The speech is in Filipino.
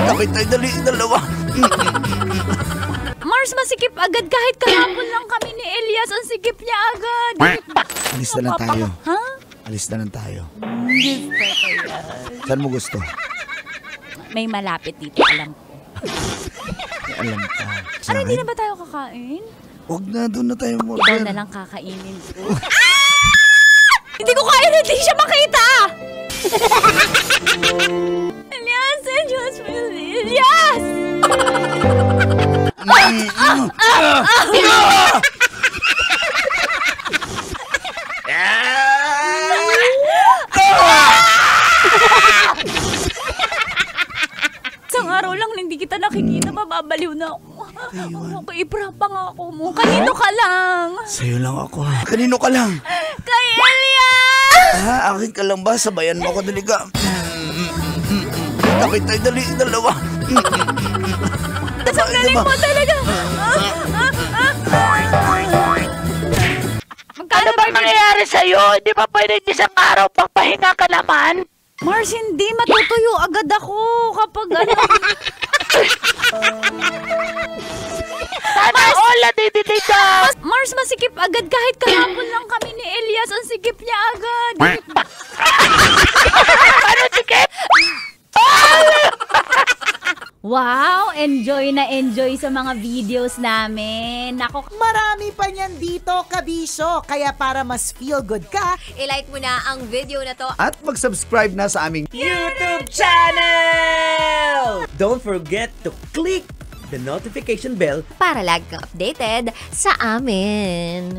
Kapit tayo, dali, dalawa. Mars, masikip agad kahit kahapon lang kami ni Elias. Ang sikip niya agad. Alis na lang tayo. Ha? Alis na lang tayo. Gusto ko yan. Saan mo gusto? May malapit dito, alam ko. Alam ka. Ano, hindi na ba tayo kakain? Huwag na, doon na tayo mo. Ikaw na lang kakainin ko. Hindi ko kaya na hindi siya makita! Elias! Elias! Elias! Isang araw lang hindi kita nakikita, mababaliw na ako. Okay, iprapa nga ako mo. Kanino ka lang? Sa'yo lang ako. Kanino ka lang? Kay Elias! Akin ka lang ba? Sabayan mo ako, dali ka. Kapit tayo, dali, dalawa. Ang galing mo talaga. Ano ba mangyayari sa'yo? Hindi ba pwede isang araw papahinga ka naman? Mars, hindi matutuyo agad ako kapag ano. Sana all nadidinig ka! Mars, masikip agad kahit kahapon lang kami ni Elias. Ang sikip niya agad. Ano sikip? Wow, enjoy na enjoy sa mga videos namin. Nako, Marami pa niyan dito, kabisyo. Kaya para mas feel good ka, I-like mo na ang video na to. At mag-subscribe na sa aming YouTube channel! Don't forget to click the notification bell Para lagi kang updated sa amin.